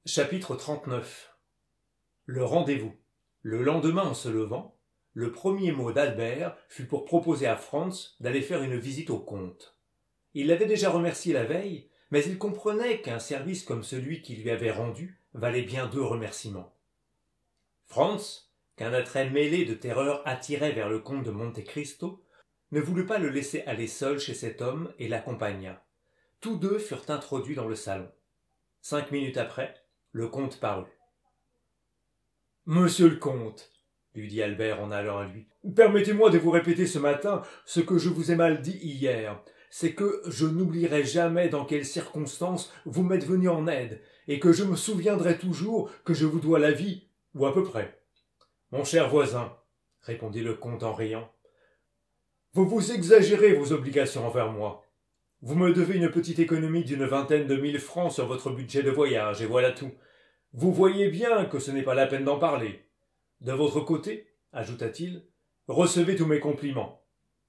Chapitre 39. Le rendez-vous. Le lendemain en se levant, le premier mot d'Albert fut pour proposer à Franz d'aller faire une visite au comte. Il l'avait déjà remercié la veille, mais il comprenait qu'un service comme celui qu'il lui avait rendu valait bien 2 remerciements. Franz, qu'un attrait mêlé de terreur attirait vers le comte de Monte Cristo, ne voulut pas le laisser aller seul chez cet homme et l'accompagna. Tous deux furent introduits dans le salon. 5 minutes après, le comte parut. « Monsieur le comte, lui dit Albert en allant à lui, permettez-moi de vous répéter ce matin ce que je vous ai mal dit hier. C'est que je n'oublierai jamais dans quelles circonstances vous m'êtes venu en aide, et que je me souviendrai toujours que je vous dois la vie, ou à peu près. » « Mon cher voisin, répondit le comte en riant, vous exagérez vos obligations envers moi. Vous me devez une petite économie d'une 20aine de 1000 francs sur votre budget de voyage, et voilà tout. Vous voyez bien que ce n'est pas la peine d'en parler. De votre côté, ajouta-t-il, recevez tous mes compliments.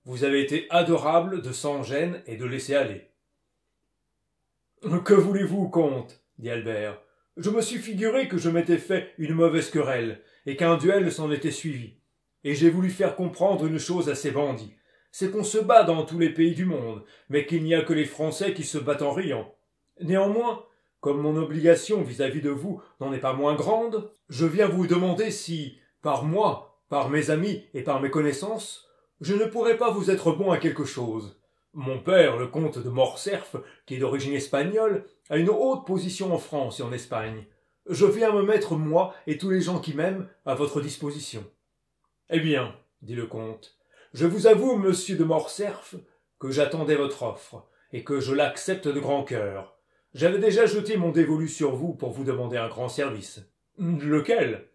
Vous avez été adorable de sans gêne et de laisser aller. Que voulez-vous, comte, dit Albert. Je me suis figuré que je m'étais fait une mauvaise querelle, et qu'un duel s'en était suivi. Et j'ai voulu faire comprendre une chose à ces bandits. C'est qu'on se bat dans tous les pays du monde, mais qu'il n'y a que les Français qui se battent en riant. Néanmoins, comme mon obligation vis-à-vis de vous n'en est pas moins grande, je viens vous demander si, par moi, par mes amis et par mes connaissances, je ne pourrais pas vous être bon à quelque chose. Mon père, le comte de Morcerf, qui est d'origine espagnole, a une haute position en France et en Espagne. Je viens me mettre, moi et tous les gens qui m'aiment, à votre disposition. Eh bien, dit le comte, je vous avoue, monsieur de Morcerf, que j'attendais votre offre, et que je l'accepte de grand cœur. J'avais déjà jeté mon dévolu sur vous pour vous demander un grand service. Lequel?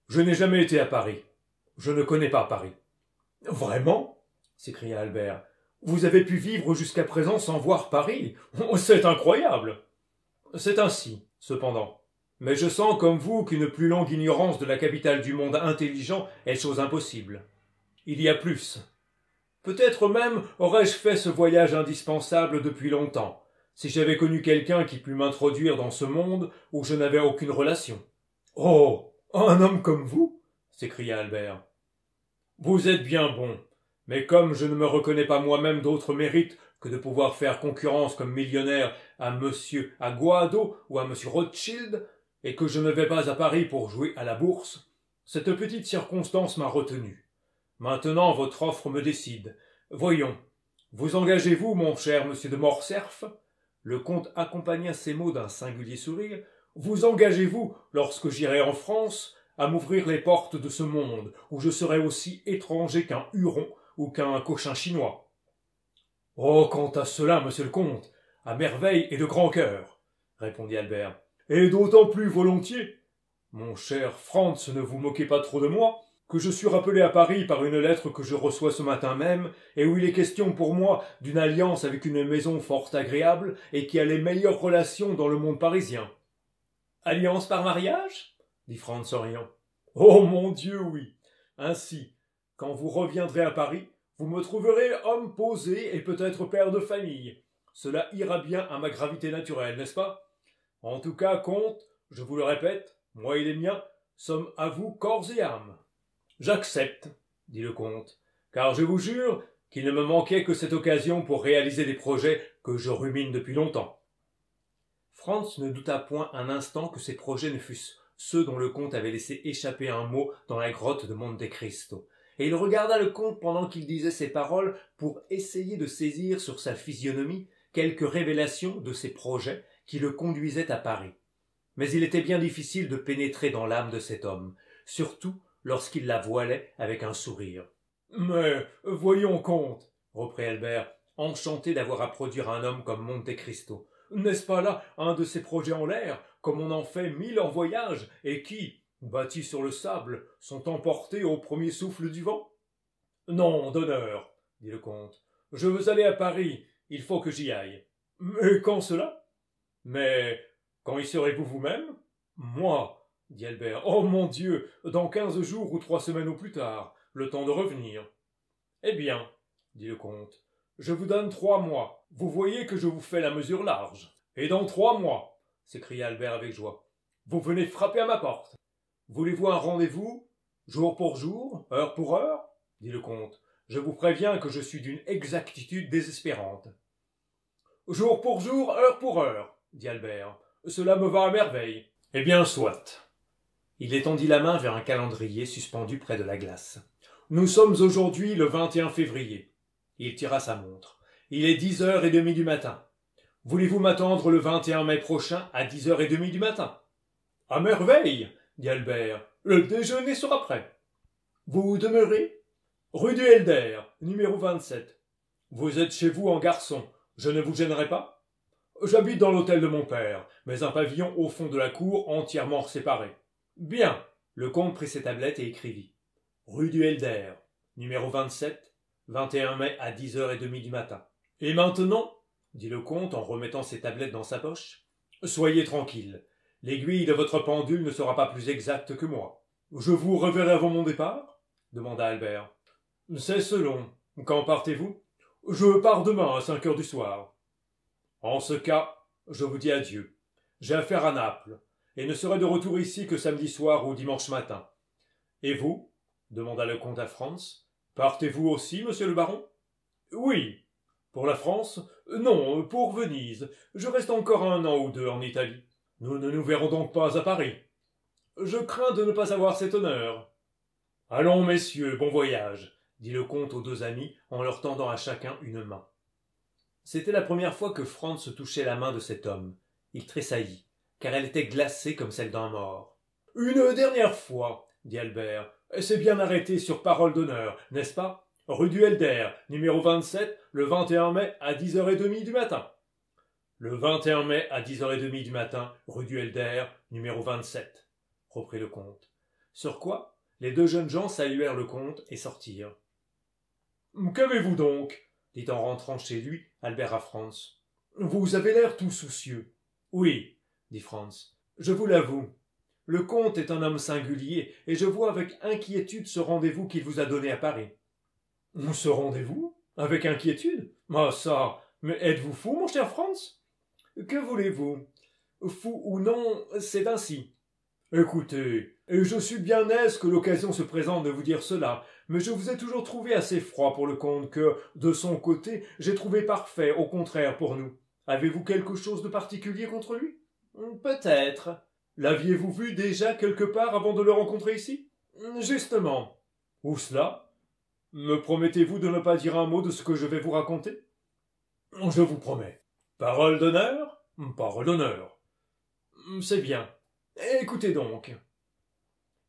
Je n'ai jamais été à Paris. Je ne connais pas Paris. Vraiment? S'écria Albert. Vous avez pu vivre jusqu'à présent sans voir Paris? C'est incroyable. C'est ainsi, cependant. Mais je sens comme vous qu'une plus longue ignorance de la capitale du monde intelligent est chose impossible. Il y a plus. Peut-être même aurais-je fait ce voyage indispensable depuis longtemps, si j'avais connu quelqu'un qui pût m'introduire dans ce monde où je n'avais aucune relation. Oh, un homme comme vous? S'écria Albert. Vous êtes bien bon, mais comme je ne me reconnais pas moi-même d'autre mérite que de pouvoir faire concurrence comme millionnaire à monsieur Aguado ou à monsieur Rothschild, et que je ne vais pas à Paris pour jouer à la bourse, cette petite circonstance m'a retenu. Maintenant, votre offre me décide. Voyons, vous engagez-vous, mon cher monsieur de Morcerf? Le comte accompagna ces mots d'un singulier sourire. Vous engagez-vous, lorsque j'irai en France, à m'ouvrir les portes de ce monde, où je serai aussi étranger qu'un Huron ou qu'un Cochin chinois? Oh, quant à cela, monsieur le comte, à merveille et de grand cœur, répondit Albert. Et d'autant plus volontiers, mon cher Franz, ne vous moquez pas trop de moi, que je suis rappelé à Paris par une lettre que je reçois ce matin même, et où il est question pour moi d'une alliance avec une maison fort agréable et qui a les meilleures relations dans le monde parisien. Alliance par mariage? Dit Franz en riant. Oh mon Dieu, oui. Ainsi, quand vous reviendrez à Paris, vous me trouverez homme posé et peut-être père de famille. Cela ira bien à ma gravité naturelle, n'est-ce pas? En tout cas, comte, je vous le répète, moi et les miens sommes à vous corps et âme. J'accepte, dit le comte, car je vous jure qu'il ne me manquait que cette occasion pour réaliser des projets que je rumine depuis longtemps. Franz ne douta point un instant que ces projets ne fussent ceux dont le comte avait laissé échapper un mot dans la grotte de Monte Cristo, et il regarda le comte pendant qu'il disait ces paroles pour essayer de saisir sur sa physionomie quelques révélations de ces projets qui le conduisaient à Paris. Mais il était bien difficile de pénétrer dans l'âme de cet homme, surtout lorsqu'il la voilait avec un sourire. « Mais voyons, comte, reprit Albert, enchanté d'avoir à produire un homme comme Monte Cristo, n'est-ce pas là un de ces projets en l'air, comme on en fait 1000 en voyage, et qui, bâtis sur le sable, sont emportés au premier souffle du vent? Non, d'honneur, dit le comte. Je veux aller à Paris, il faut que j'y aille. Mais quand cela? Mais quand y serez-vous vous-même? Moi, dit Albert. Oh mon Dieu, dans 15 jours ou 3 semaines au plus tard, le temps de revenir. Eh bien, dit le comte, je vous donne 3 mois. Vous voyez que je vous fais la mesure large. Et dans 3 mois, s'écria Albert avec joie. Vous venez frapper à ma porte. Voulez-vous un rendez-vous, jour pour jour, heure pour heure? Dit le comte. Je vous préviens que je suis d'une exactitude désespérante. Jour pour jour, heure pour heure, dit Albert. Cela me va à merveille. Eh bien, soit. Il étendit la main vers un calendrier suspendu près de la glace. Nous sommes aujourd'hui le 21 février. Il tira sa montre. Il est 10h30 du matin. Voulez-vous m'attendre le 21 mai prochain à 10h30 du matin? À merveille, dit Albert. Le déjeuner sera prêt. Vous demeurez? Rue du Helder, numéro 27. Vous êtes chez vous en garçon. Je ne vous gênerai pas? J'habite dans l'hôtel de mon père, mais un pavillon au fond de la cour entièrement séparé. Bien. Le comte prit ses tablettes et écrivit. Rue du Helder, numéro 27, 21 mai à 10h30 du matin. Et maintenant, dit le comte en remettant ses tablettes dans sa poche, soyez tranquille. L'aiguille de votre pendule ne sera pas plus exacte que moi. Je vous reverrai avant mon départ? Demanda Albert. C'est selon. Quand partez-vous? Je pars demain à 5 heures du soir. En ce cas, je vous dis adieu. J'ai affaire à Naples, et ne serai de retour ici que samedi soir ou dimanche matin. Et vous? Demanda le comte à Franz. Partez-vous aussi, monsieur le baron? Oui. Pour la France? Non, pour Venise. Je reste encore 1 an ou 2 en Italie. Nous ne nous verrons donc pas à Paris. Je crains de ne pas avoir cet honneur. Allons, messieurs, bon voyage, dit le comte aux 2 amis en leur tendant à chacun une main. C'était la première fois que Franz touchait la main de cet homme. Il tressaillit, car elle était glacée comme celle d'un mort. « Une dernière fois, dit Albert. C'est bien arrêté sur parole d'honneur, n'est-ce pas? Rue du Helder, numéro 27, le 21 mai à 10h30 du matin. Le 21 mai à 10h30 du matin, rue du Helder, numéro 27, reprit le comte. Sur quoi les 2 jeunes gens saluèrent le comte et sortirent. Qu'avez-vous donc? Dit en rentrant chez lui Albert à Franz. Vous avez l'air tout soucieux. Oui, dit Franz, je vous l'avoue. Le comte est un homme singulier, et je vois avec inquiétude ce rendez-vous qu'il vous a donné à Paris. Ce rendez-vous? Avec inquiétude? Ah ça, mais êtes-vous fou, mon cher Franz? Que voulez-vous? Fou ou non, c'est ainsi. Écoutez, je suis bien aise que l'occasion se présente de vous dire cela, mais je vous ai toujours trouvé assez froid pour le comte que, de son côté, j'ai trouvé parfait, au contraire, pour nous. Avez-vous quelque chose de particulier contre lui? Peut-être. L'aviez-vous vu déjà quelque part avant de le rencontrer ici? Justement. Où cela? Me promettez-vous de ne pas dire un mot de ce que je vais vous raconter? Je vous promets. Parole d'honneur? Parole d'honneur. C'est bien. Écoutez donc.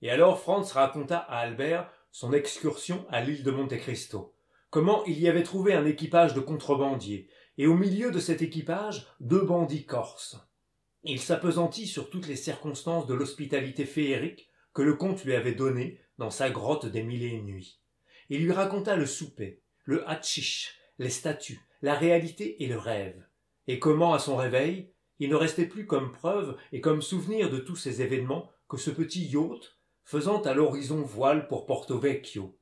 Et alors Franz raconta à Albert son excursion à l'île de Monte Cristo, comment il y avait trouvé un équipage de contrebandiers, et au milieu de cet équipage 2 bandits corses. Il s'appesantit sur toutes les circonstances de l'hospitalité féerique que le comte lui avait donnée dans sa grotte des 1001 nuits. Il lui raconta le souper, le hatchisch, les statues, la réalité et le rêve, et comment, à son réveil, il ne restait plus comme preuve et comme souvenir de tous ces événements que ce petit yacht faisant à l'horizon voile pour Porto Vecchio.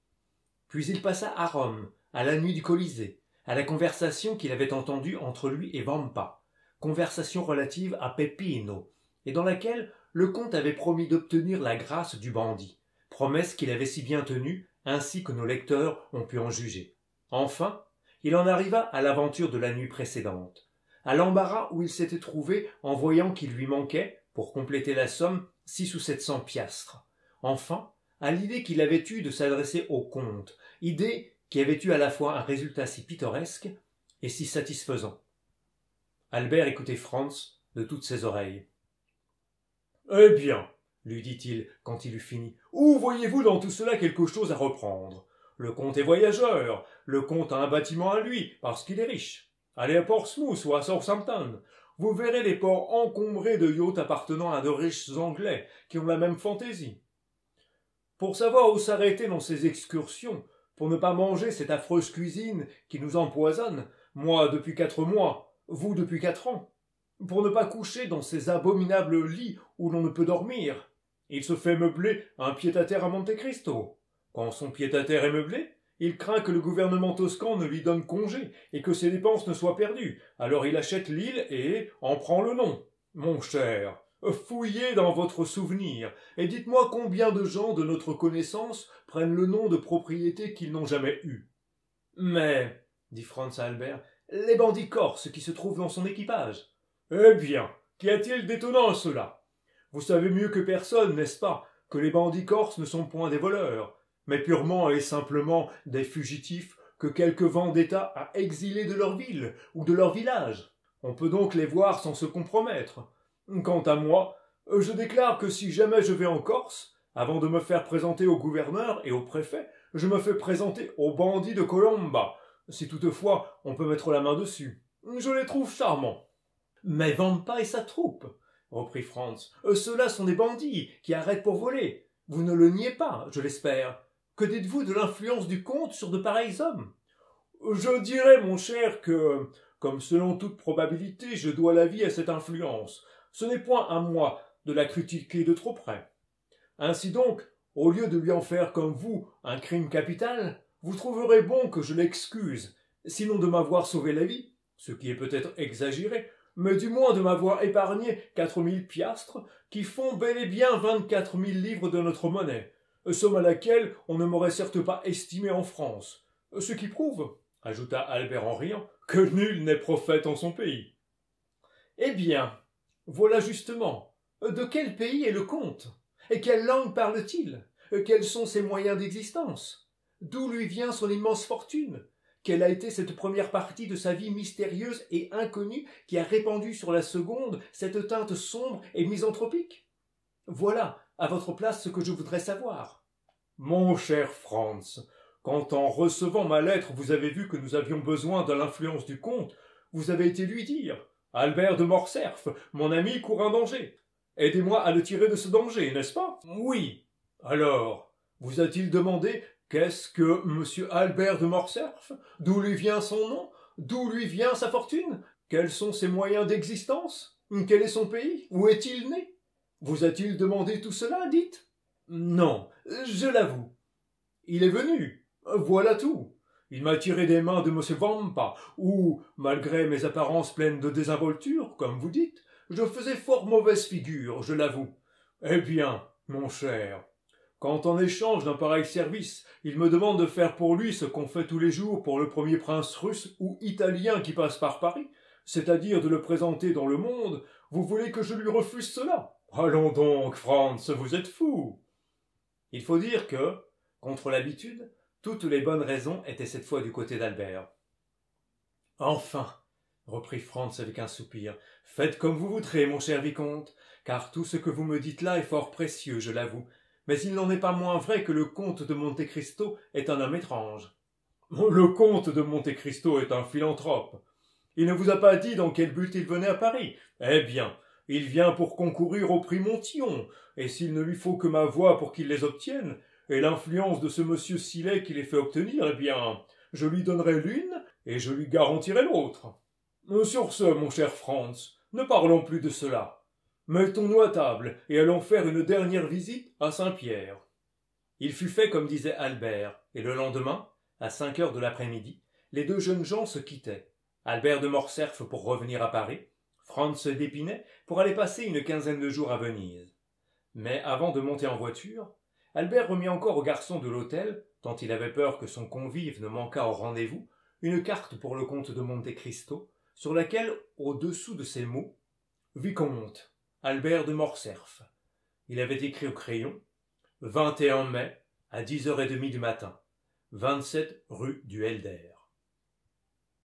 Puis il passa à Rome, à la nuit du Colisée, à la conversation qu'il avait entendue entre lui et Vampa, conversation relative à Peppino, et dans laquelle le comte avait promis d'obtenir la grâce du bandit, promesse qu'il avait si bien tenue, ainsi que nos lecteurs ont pu en juger. Enfin, il en arriva à l'aventure de la nuit précédente, à l'embarras où il s'était trouvé en voyant qu'il lui manquait, pour compléter la somme, 6 ou 700 piastres. Enfin, à l'idée qu'il avait eue de s'adresser au comte, idée qui avait eu à la fois un résultat si pittoresque et si satisfaisant. Albert écoutait Franz de toutes ses oreilles. « Eh bien, lui dit-il quand il eut fini, où voyez-vous dans tout cela quelque chose à reprendre? Le comte est voyageur, le comte a un bâtiment à lui, parce qu'il est riche. Allez à Portsmouth ou à Southampton, vous verrez les ports encombrés de yachts appartenant à de riches Anglais qui ont la même fantaisie. Pour savoir où s'arrêter dans ces excursions, pour ne pas manger cette affreuse cuisine qui nous empoisonne, moi depuis 4 mois, vous depuis 4 ans, pour ne pas coucher dans ces abominables lits où l'on ne peut dormir, il se fait meubler un pied-à-terre à Monte Cristo. Quand son pied-à-terre est meublé, il craint que le gouvernement toscan ne lui donne congé et que ses dépenses ne soient perdues. Alors il achète l'île et en prend le nom. Mon cher, Fouillez dans votre souvenir, et dites-moi combien de gens de notre connaissance prennent le nom de propriété qu'ils n'ont jamais eue. Mais, dit Franz à Albert, les bandits corses qui se trouvent dans son équipage. Eh bien, qu'y a-t-il d'étonnant à cela? Vous savez mieux que personne, n'est-ce pas, que les bandits corses ne sont point des voleurs, mais purement et simplement des fugitifs que quelque vendetta a exilés de leur ville ou de leur village. On peut donc les voir sans se compromettre. Quant à moi, je déclare que si jamais je vais en Corse, avant de me faire présenter au gouverneur et au préfet, je me fais présenter aux bandits de Colomba, si toutefois on peut mettre la main dessus. Je les trouve charmants. Mais Vampa et sa troupe, reprit Franz, ceux-là sont des bandits qui arrêtent pour voler. Vous ne le niez pas, je l'espère. Que dites-vous de l'influence du comte sur de pareils hommes? Je dirais, mon cher, que, comme selon toute probabilité, je dois la vie à cette influence, ce n'est point à moi de la critiquer de trop près. Ainsi donc, au lieu de lui en faire comme vous un crime capital, vous trouverez bon que je l'excuse, sinon de m'avoir sauvé la vie, ce qui est peut-être exagéré, mais du moins de m'avoir épargné 4000 piastres, qui font bel et bien 24 000 livres de notre monnaie, somme à laquelle on ne m'aurait certes pas estimé en France, ce qui prouve, ajouta Albert en riant, que nul n'est prophète en son pays. Eh bien, voilà justement, de quel pays est le comte? Et quelle langue parle-t-il? Quels sont ses moyens d'existence? D'où lui vient son immense fortune? Quelle a été cette première partie de sa vie mystérieuse et inconnue qui a répandu sur la seconde cette teinte sombre et misanthropique? Voilà, à votre place, ce que je voudrais savoir. Mon cher Franz, quand en recevant ma lettre vous avez vu que nous avions besoin de l'influence du comte, vous avez été lui dire « Albert de Morcerf, mon ami court un danger. Aidez-moi à le tirer de ce danger, n'est-ce pas ?» Oui. Alors, vous a-t-il demandé qu'est-ce que M. Albert de Morcerf? D'où lui vient son nom? D'où lui vient sa fortune? Quels sont ses moyens d'existence? Quel est son pays? Où est-il né? Vous a-t-il demandé tout cela, dites? Non, je l'avoue. Il est venu. Voilà tout. Il m'a tiré des mains de M. Vampa, où, malgré mes apparences pleines de désinvolture, comme vous dites, je faisais fort mauvaise figure, je l'avoue. Eh bien, mon cher, quand en échange d'un pareil service, il me demande de faire pour lui ce qu'on fait tous les jours pour le premier prince russe ou italien qui passe par Paris, c'est-à-dire de le présenter dans le monde, vous voulez que je lui refuse cela? Allons donc, Franz, vous êtes fou. Il faut dire que, contre l'habitude, toutes les bonnes raisons étaient cette fois du côté d'Albert. Enfin, reprit Franz avec un soupir, faites comme vous voudrez, mon cher vicomte, car tout ce que vous me dites là est fort précieux, je l'avoue, mais il n'en est pas moins vrai que le comte de Monte Cristo est un homme étrange. Le comte de Monte Cristo est un philanthrope. Il ne vous a pas dit dans quel but il venait à Paris. Eh bien, il vient pour concourir au prix Montyon, et s'il ne lui faut que ma voix pour qu'il les obtienne, et l'influence de ce monsieur Silet qui les fait obtenir, eh bien, je lui donnerai l'une, et je lui garantirai l'autre. Sur ce, mon cher Franz, ne parlons plus de cela. Mettons-nous à table, et allons faire une dernière visite à Saint-Pierre. Il fut fait comme disait Albert, et le lendemain, à 5 heures de l'après-midi, les deux jeunes gens se quittaient. Albert de Morcerf pour revenir à Paris, Franz d'Épinay pour aller passer une quinzaine de jours à Venise. Mais avant de monter en voiture, Albert remit encore au garçon de l'hôtel, tant il avait peur que son convive ne manquât au rendez-vous, une carte pour le comte de Monte Cristo, sur laquelle, au-dessous de ces mots, « Vicomte, Albert de Morcerf ». Il avait écrit au crayon « 21 mai, à 10h30 du matin, 27 rue du Helder ».